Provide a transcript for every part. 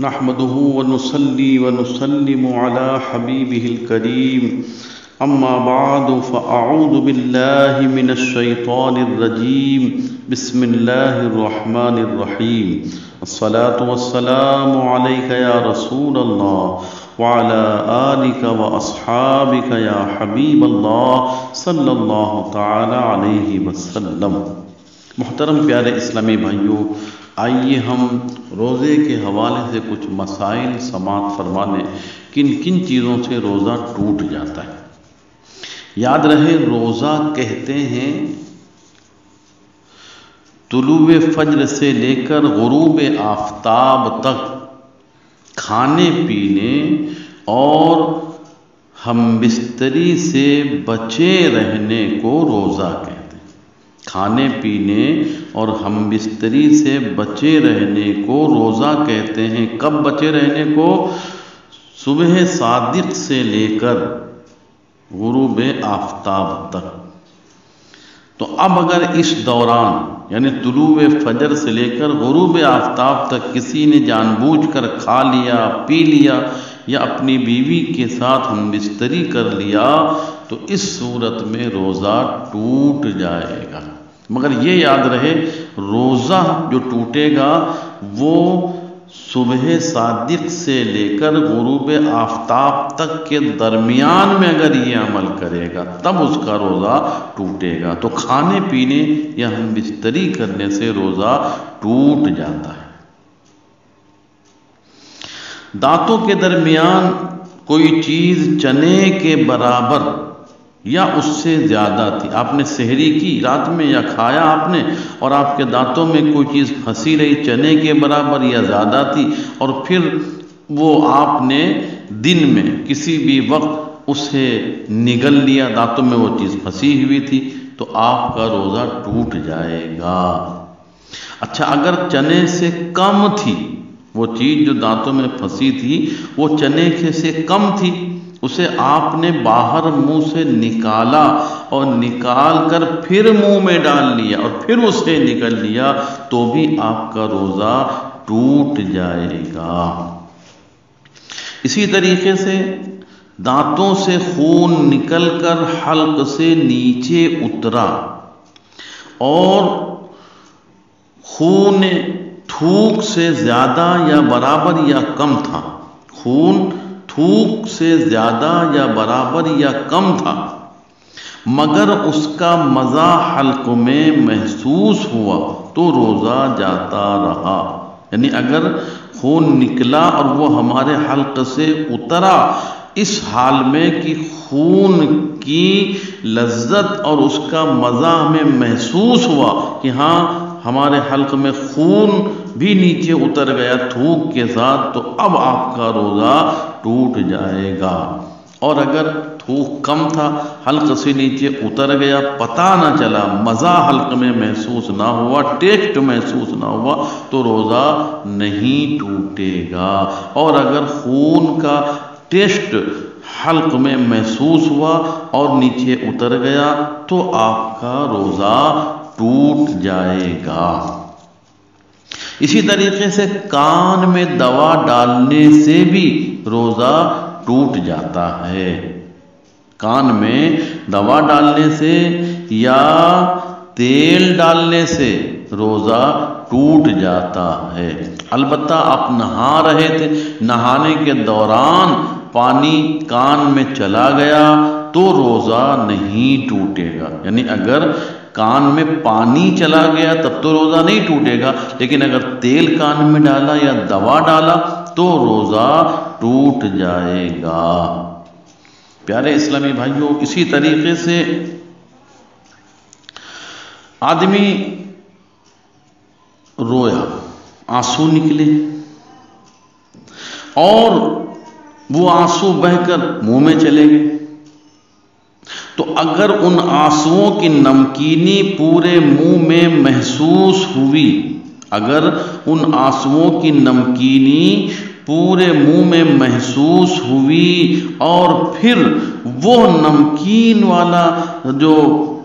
نحمده ونصلي ونسلم على حبيبه الكريم أما بعد فأعوذ بالله من الشيطان الرجيم بسم الله الرحمن الرحيم الصلاة والسلام عليك يا رسول الله وعلى آلك وأصحابك يا حبيب الله صلی اللہ تعالی علیہ وسلم۔ محترم پیارے اسلامی بھائیوں، آئیے ہم روزے کے حوالے سے کچھ مسائل سماعت فرمانے کن کن چیزوں سے روزہ ٹوٹ جاتا ہے۔ یاد رہے، روزہ کہتے ہیں طلوع فجر سے لے کر غروب آفتاب تک کھانے پینے اور ہم بستری سے بچے رہنے کو روزہ کہتے ہیں۔ کھانے پینے اور ہم بستری سے بچے رہنے کو روزہ کہتے ہیں۔ کب بچے رہنے کو؟ صبح صادق سے لے کر غروب آفتاب تک۔ تو اب اگر اس دوران یعنی طلوع فجر سے لے کر غروب آفتاب تک کسی نے جان بوجھ کر کھا لیا، پی لیا یا اپنی بیوی کے ساتھ ہم بستری کر لیا تو اس صورت میں روزہ ٹوٹ جائے گا۔ مگر یہ یاد رہے، روزہ جو ٹوٹے گا وہ صبح صادق سے لے کر غروب آفتاب تک کے درمیان میں اگر یہ عمل کرے گا تب اس کا روزہ ٹوٹے گا۔ تو کھانے پینے یا ہم بستری کرنے سے روزہ ٹوٹ جاتا ہے۔ دانتوں کے درمیان کوئی چیز چنے کے برابر یا اس سے زیادہ تھی، آپ نے سحری کی رات میں یا کھایا آپ نے اور آپ کے دانتوں میں کوئی چیز پھنسی رہی چنے کے برابر یا زیادہ تھی، اور پھر وہ آپ نے دن میں کسی بھی وقت اسے نگل لیا، دانتوں میں وہ چیز پھنسی ہوئی تھی، تو آپ کا روزہ ٹوٹ جائے گا۔ اچھا، اگر چنے سے کم تھی وہ چیز جو دانتوں میں پھنسی تھی، وہ چنے سے کم تھی، اسے آپ نے باہر منہ سے نکالا اور نکال کر پھر منہ میں ڈال لیا اور پھر اسے نکل لیا تو بھی آپ کا روزہ ٹوٹ جائے گا۔ اسی طریقے سے دانتوں سے خون نکل کر حلق سے نیچے اترا اور خون تھوک سے زیادہ یا برابر یا کم تھا، خون تھوک سے زیادہ یا برابر یا کم تھا، مگر اس کا مزہ حلق میں محسوس ہوا تو روزہ جاتا رہا۔ یعنی اگر خون نکلا اور وہ ہمارے حلق سے اترا اس حال میں کہ خون کی لذت اور اس کا مزہ ہمیں محسوس ہوا کہ ہاں ہمارے حلق میں خون بھی نیچے اتر گیا تھوک کے ساتھ، تو اب آپ کا روزہ ٹوٹ جائے گا۔ اور اگر تھوک کم تھا، حلق سے نیچے اتر گیا، پتہ نہ چلا، مزہ حلق میں محسوس نہ ہوا، ٹیسٹ محسوس نہ ہوا، تو روزہ نہیں ٹوٹے گا۔ اور اگر خون کا ٹیسٹ حلق میں محسوس ہوا اور نیچے اتر گیا تو آپ کا روزہ ٹوٹ جائے گا۔ اسی طریقے سے کان میں دوا ڈالنے سے بھی روزہ ٹوٹ جاتا ہے۔ کان میں دوا ڈالنے سے یا تیل ڈالنے سے روزہ ٹوٹ جاتا ہے۔ البتہ آپ نہا رہے تھے، نہانے کے دوران پانی کان میں چلا گیا تو روزہ نہیں ٹوٹے گا۔ یعنی اگر کان میں پانی چلا گیا تب تو روزہ نہیں ٹوٹے گا، لیکن اگر تیل کان میں ڈالا یا دوا ڈالا تو روزہ ٹوٹ جائے گا۔ پیارے اسلامی بھائیوں، اسی طریقے سے آدمی رویا، آنسو نکلے اور وہ آنسو بہہ کر منہ میں چلے گئے، تو اگر ان آنسوؤں کی نمکینی پورے منہ میں محسوس ہوئی، اگر ان آنسوؤں کی نمکینی پورے منہ میں محسوس ہوئی اور پھر وہ نمکین والا جو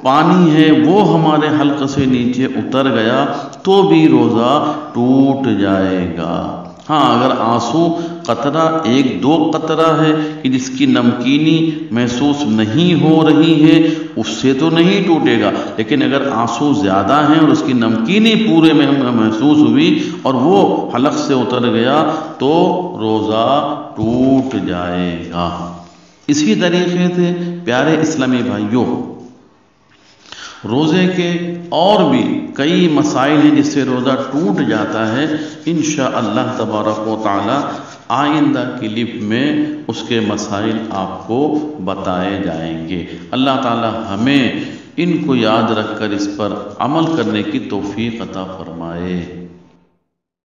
پانی ہے وہ ہمارے حلق سے نیچے اتر گیا تو بھی روزہ ٹوٹ جائے گا۔ ہاں اگر آنسو قطرہ ایک دو قطرہ ہے کہ جس کی نمکینی محسوس نہیں ہو رہی ہے، اس سے تو نہیں ٹوٹے گا، لیکن اگر آنسو زیادہ ہیں اور اس کی نمکینی پورے میں محسوس ہوئی اور وہ حلق سے اتر گیا تو روزہ ٹوٹ جائے گا۔ اسی طریقے سے پیارے اسلامی بھائیوں، روزے کے اور بھی کئی مسائل ہیں جس سے روزہ ٹوٹ جاتا ہے۔ انشاءاللہ تبارک و تعالی آئندہ کلپ میں اس کے مسائل آپ کو بتائے جائیں گے۔ اللہ تعالی ہمیں ان کو یاد رکھ کر اس پر عمل کرنے کی توفیق عطا فرمائے۔